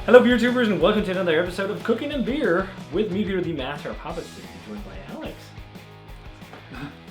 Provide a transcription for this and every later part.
Hello beer tubers and welcome to another episode of Cooking and Beer with me, Peter, the master of hobbits, joined by Alex.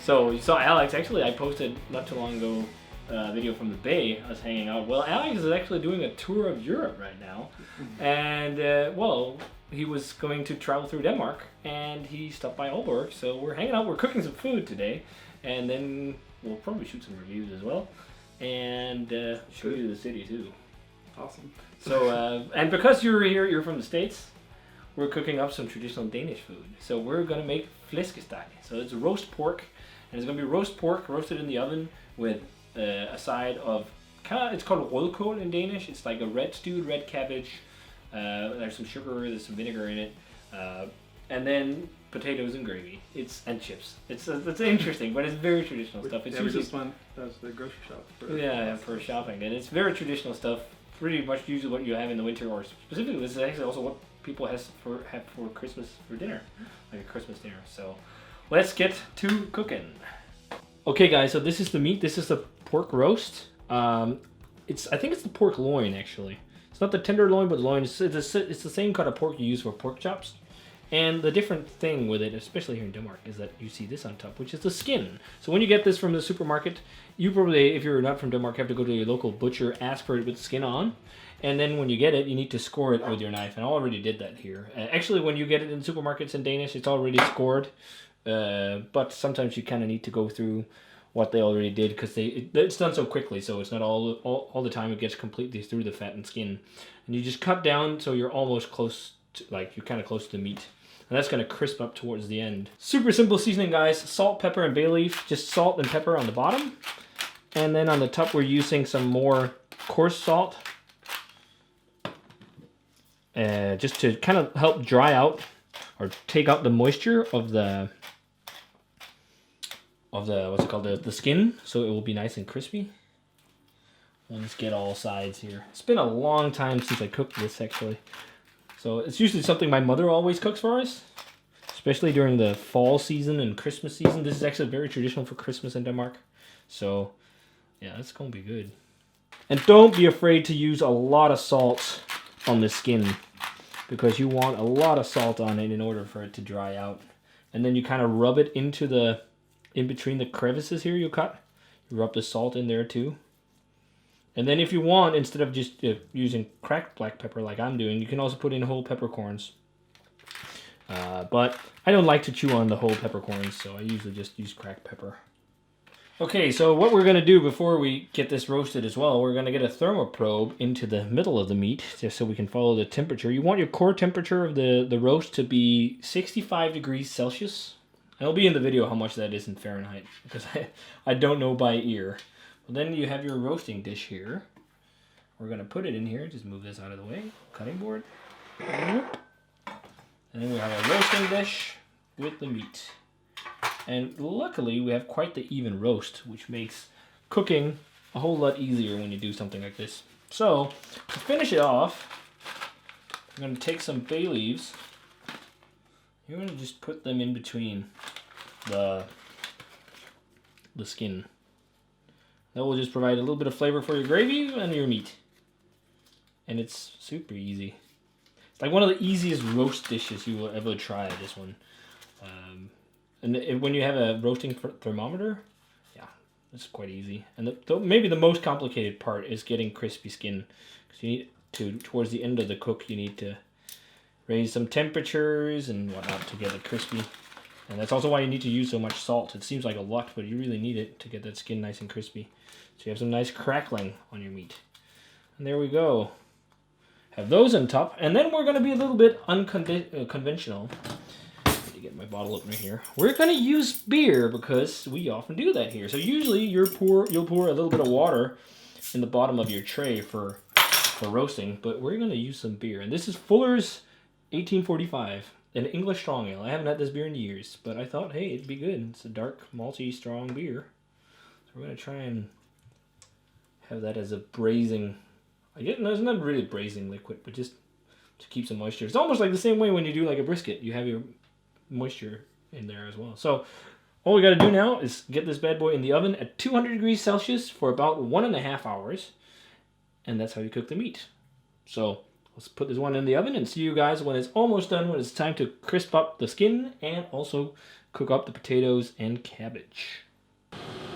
So you saw Alex, actually I posted not too long ago a video from the Bay, us hanging out. Well, Alex is actually doing a tour of Europe right now, and well, he was going to travel through Denmark and he stopped by Aalborg, so we're hanging out, we're cooking some food today, and then we'll probably shoot some reviews as well, and show you the city too. Awesome. So, and because you're here, you're from the States, we're cooking up some traditional Danish food. So we're going to make Flæskesteg. So it's roast pork, and it's going to be roast pork roasted in the oven with a side of, it's called rødkål in Danish. It's like a stewed red cabbage. There's some sugar, there's some vinegar in it. And then potatoes and gravy. And chips. It's interesting, but it's very traditional stuff. It's usually just went to the grocery shop. For shopping, and it's very traditional stuff. Pretty much usually what you have in the winter, or specifically this is actually also what people have for Christmas for dinner, like a Christmas dinner. So let's get to cooking. Okay guys, so this is the meat. This is the pork roast. I think it's the pork loin actually. It's not the tenderloin, but the loin. It's the same kind of pork you use for pork chops. And the different thing with it, especially here in Denmark, is that you see this on top, which is the skin. So when you get this from the supermarket, you probably, if you're not from Denmark, have to go to your local butcher, ask for it with skin on. And then when you get it, you need to score it with your knife. And I already did that here. Actually, when you get it in supermarkets in Danish, it's already scored. But sometimes you kind of need to go through what they already did, because it's done so quickly, so it's not all the time it gets completely through the fat and skin. And you just cut down so you're almost close to, like, you're kind of close to the meat. And that's going to crisp up towards the end. Super simple seasoning, guys. Salt, pepper, and bay leaf. Just salt and pepper on the bottom. And then on the top, we're using some more coarse salt. Just to kind of help dry out or take out the moisture of the what's it called, the skin, so it will be nice and crispy. And let's get all sides here. It's been a long time since I cooked this actually. So it's usually something my mother always cooks for us, especially during the fall season and Christmas season. This is actually very traditional for Christmas in Denmark. So yeah, it's going to be good. And don't be afraid to use a lot of salt on the skin, because you want a lot of salt on it in order for it to dry out. And then you kind of rub it in between the crevices here you cut. You rub the salt in there too. And then if you want, instead of just using cracked black pepper like I'm doing, you can also put in whole peppercorns. But I don't like to chew on the whole peppercorns, so I usually just use cracked pepper. Okay, so what we're going to do before we get this roasted as well, we're going to get a thermoprobe into the middle of the meat, just so we can follow the temperature. You want your core temperature of the roast to be 65 degrees Celsius. It'll be in the video how much that is in Fahrenheit, because I don't know by ear. Well, then you have your roasting dish here. We're going to put it in here. Just move this out of the way. Cutting board. And then we have a roasting dish with the meat. And luckily, we have quite the even roast, which makes cooking a whole lot easier when you do something like this. So, to finish it off, I'm going to take some bay leaves. You're going to just put them in between the skin. That will just provide a little bit of flavor for your gravy and your meat. And it's super easy. It's like one of the easiest roast dishes you will ever try, this one. And when you have a roasting thermometer, yeah, it's quite easy. And maybe the most complicated part is getting crispy skin. Because you need to, towards the end of the cook, you need to raise some temperatures and whatnot to get it crispy. And that's also why you need to use so much salt. It seems like a lot, but you really need it to get that skin nice and crispy. So you have some nice crackling on your meat. And there we go. Have those on top. And then we're going to be a little bit unconventional. Let me get my bottle opener here. We're going to use beer, because we often do that here. So usually you'll pour a little bit of water in the bottom of your tray for roasting. But we're going to use some beer. And this is Fuller's 1845. An English strong ale. I haven't had this beer in years, but I thought, hey, it'd be good. It's a dark, malty, strong beer. So we're going to try and have that as a braising. No, it's not really braising liquid, but just to keep some moisture. It's almost like the same way when you do like a brisket. You have your moisture in there as well. So all we got to do now is get this bad boy in the oven at 200 degrees Celsius for about 1.5 hours. And that's how you cook the meat. So Let's put this one in the oven and see you guys when it's almost done, when it's time to crisp up the skin and also cook up the potatoes and cabbage.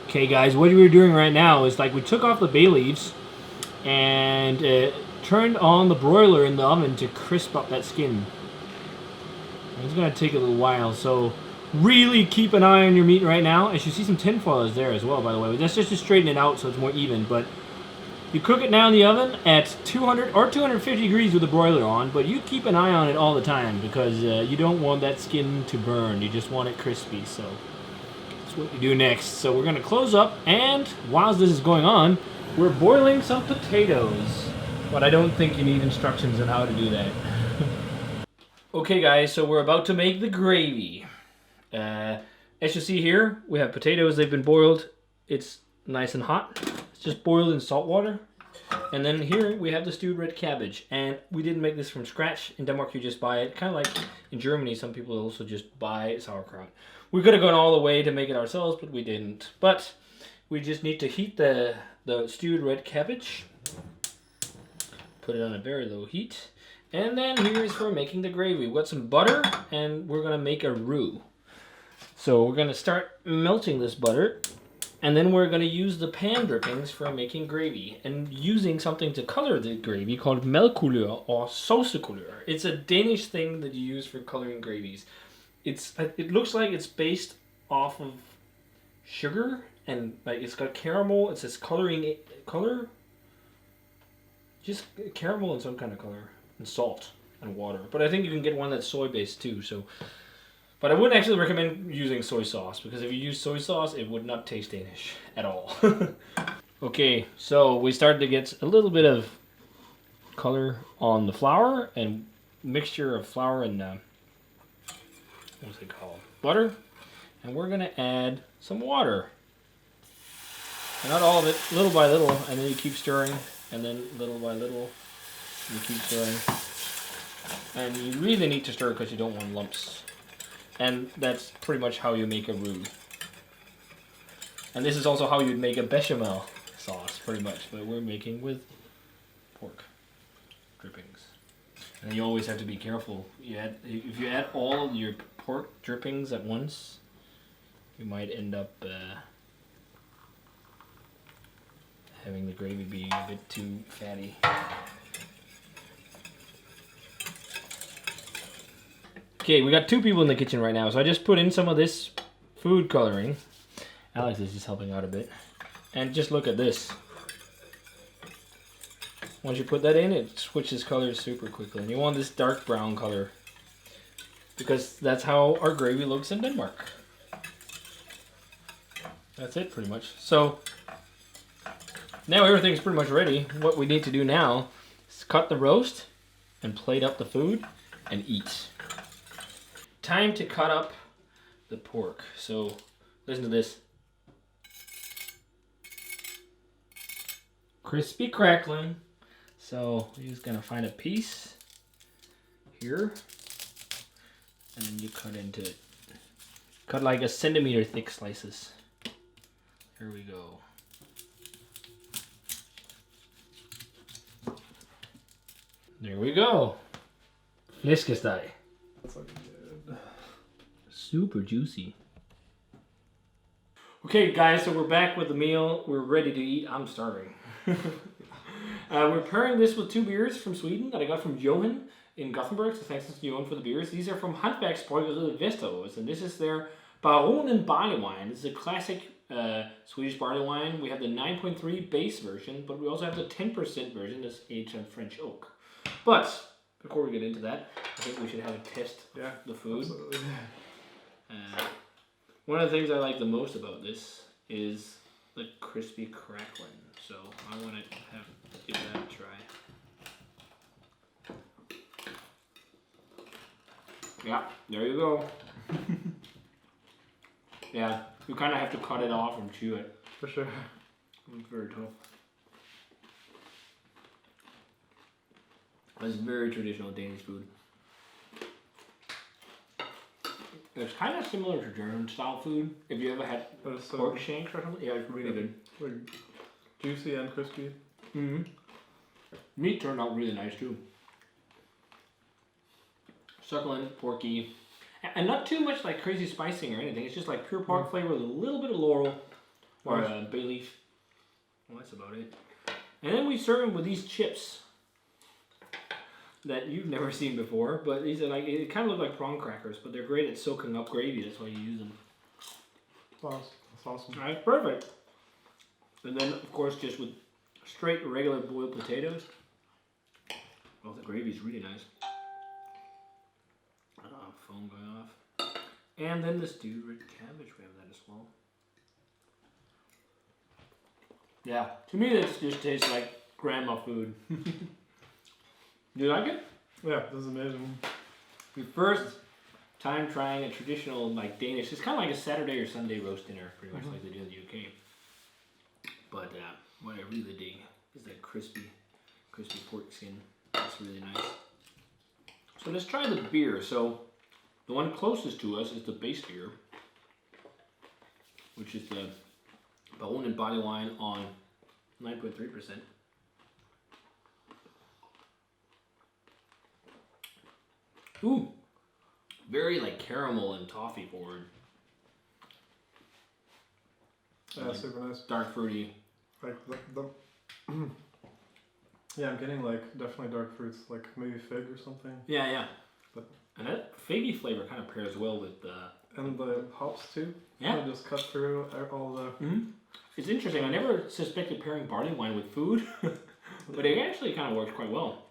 Okay guys, what we're doing right now is like we took off the bay leaves and turned on the broiler in the oven to crisp up that skin. It's gonna take a little while, so really keep an eye on your meat right now. As you see, some tinfoil is there as well, by the way. That's just to straighten it out so it's more even, but you cook it now in the oven at 200 or 250 degrees with the broiler on, but you keep an eye on it all the time because you don't want that skin to burn. You just want it crispy, so that's what we do next. So we're gonna close up, and whilst this is going on, we're boiling some potatoes. But I don't think you need instructions on how to do that. Okay guys, so we're about to make the gravy. As you see here, we have potatoes. They've been boiled. It's nice and hot. It's just boiled in salt water. And then here we have the stewed red cabbage. And we didn't make this from scratch. In Denmark you just buy it. Kind of like in Germany, some people also just buy sauerkraut. We could have gone all the way to make it ourselves, but we didn't. But we just need to heat the stewed red cabbage. Put it on a very low heat. And then here is for making the gravy. We've got some butter and we're going to make a roux. So we're going to start melting this butter. And then we're going to use the pan drippings for making gravy. And using something to color the gravy called melkulør or saucekulør. It's a Danish thing that you use for coloring gravies. It looks like it's based off of sugar. And like it's got caramel. It says color. Just caramel and some kind of color. And salt and water. But I think you can get one that's soy based too. So, but I wouldn't actually recommend using soy sauce, because if you use soy sauce, it would not taste Danish at all. Okay, so we started to get a little bit of color on the flour and mixture of flour and what's it called? Butter. And we're gonna add some water. And not all of it, little by little, and then you keep stirring, and then little by little you keep stirring. And you really need to stir because you don't want lumps. And that's pretty much how you make a roux. And this is also how you'd make a bechamel sauce, pretty much. But we're making with pork drippings. And you always have to be careful. If you add all your pork drippings at once, you might end up having the gravy being a bit too fatty. Okay, we got two people in the kitchen right now, so I just put in some of this food coloring. Alex is just helping out a bit. And just look at this. Once you put that in, it switches colors super quickly. And you want this dark brown color, because that's how our gravy looks in Denmark. That's it, pretty much. So, now everything's pretty much ready. What we need to do now is cut the roast and plate up the food and eat. Time to cut up the pork. So listen to this. Crispy crackling. So you're just gonna find a piece here and then you cut into it. Cut like 1 centimeter thick slices. Here we go. There we go. Flæskesteg. That's looking good. Super juicy. Okay guys, so we're back with the meal. We're ready to eat. I'm starving. We're pairing this with 2 beers from Sweden that I got from Johan in Gothenburg. So thanks to Johan for the beers. These are from Hantverksbryggeriet Baronen, and this is their Baronen Barley Wine. This is a classic Swedish barley wine. We have the 9.3 base version, but we also have the 10% version that's aged on French oak. But before we get into that, I think we should have a test of the food. Absolutely. One of the things I like the most about this is the crispy crackling. So I want to give that a try. Yeah, there you go. Yeah, you kind of have to cut it off and chew it. For sure. It's very tough. It's very traditional Danish food. It's kind of similar to German style food. If you ever had pork shanks or something, yeah, it's really good. Like juicy and crispy. Mm-hmm. Meat turned out really nice too. succulent, porky, and not too much like crazy spicing or anything. It's just like pure pork flavor with a little bit of laurel or bay leaf. Well, that's about it. And then we serve them with these chips that you've never seen before, but these are like, it kind of look like prawn crackers, but they're great at soaking up gravy. That's why you use them. That's awesome. All right, perfect. And then, of course, just with straight regular boiled potatoes. Oh, the gravy's really nice. Foam going off. And then the stewed red cabbage, we have that as well. Yeah, to me this just tastes like grandma food. You like it? Yeah, this is amazing. Your first time trying a traditional like Danish, it's kind of like a Saturday or Sunday roast dinner, pretty much like they do in the UK. But what I really dig is that crispy pork skin. That's really nice. So let's try the beer. So the one closest to us is the base beer, which is the Baronen Barley Wine on 9.3%. Ooh, very like caramel and toffee forward. Yeah, like super nice. Dark fruity. Like the yeah, I'm getting like definitely dark fruits, like maybe fig or something. Yeah, yeah. But and that figgy flavor kind of pairs well with and the hops too. Yeah. They just cut through all the. It's interesting. I never suspected pairing barley wine with food, but it actually kind of works quite well.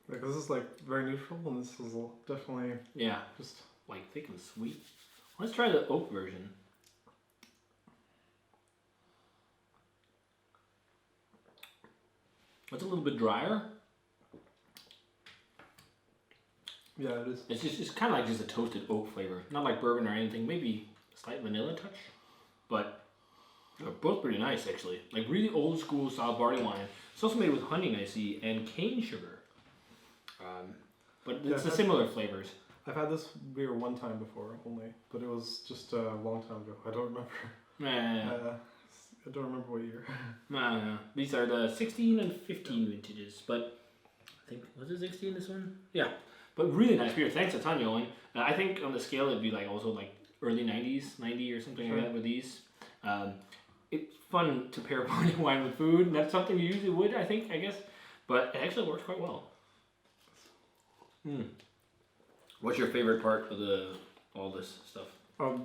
Like this is like very neutral, and this is definitely just like thick and sweet. Let's try the oak version. It's a little bit drier. Yeah, it is. It's kind of like just a toasted oak flavor, not like bourbon or anything. Maybe a slight vanilla touch, but they're both pretty nice actually. Like really old school style barley wine. It's also made with honey, I see, and cane sugar. But it's similar flavors. I've had this beer one time before only, but it was just a long time ago. I don't remember. I don't remember what year. No. These are the 16 and 15 vintages, but I think, was it 16 this one? Yeah, but really nice beer. Thanks a ton, Yolan. I think on the scale it'd be like also like early 90s, 90 or something like that with these. It's fun to pair barley wine with food. That's something you usually would, I guess, but it actually works quite well. What's your favorite part of all this stuff? I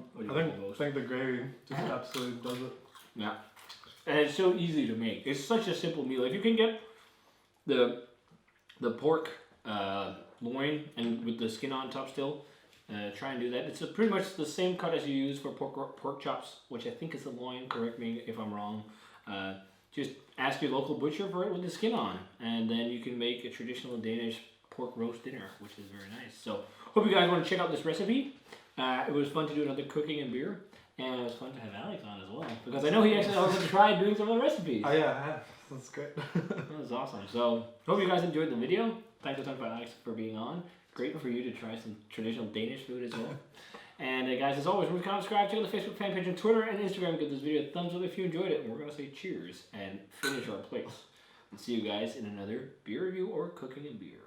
think the gravy just absolutely does it. Yeah, and it's so easy to make. It's such a simple meal. If you can get the pork loin and with the skin on top still, try and do that. It's pretty much the same cut as you use for pork chops, which I think is the loin. Correct me if I'm wrong. Just ask your local butcher for it with the skin on, and then you can make a traditional Danish pork roast dinner, which is very nice. So hope you guys want to check out this recipe. It was fun to do another cooking and beer, and it was fun to have Alex on as well, because I know he actually also tried doing some of the recipes. Oh yeah, I have. That's great. That was awesome. So hope you guys enjoyed the video. Thanks a ton for Alex for being on. Great for you to try some traditional Danish food as well. And guys, as always, remember to subscribe, check out the Facebook fan page on Twitter and Instagram. Give this video a thumbs up if you enjoyed it. And we're going to say cheers and finish our plates. And see you guys in another beer review or cooking and beer.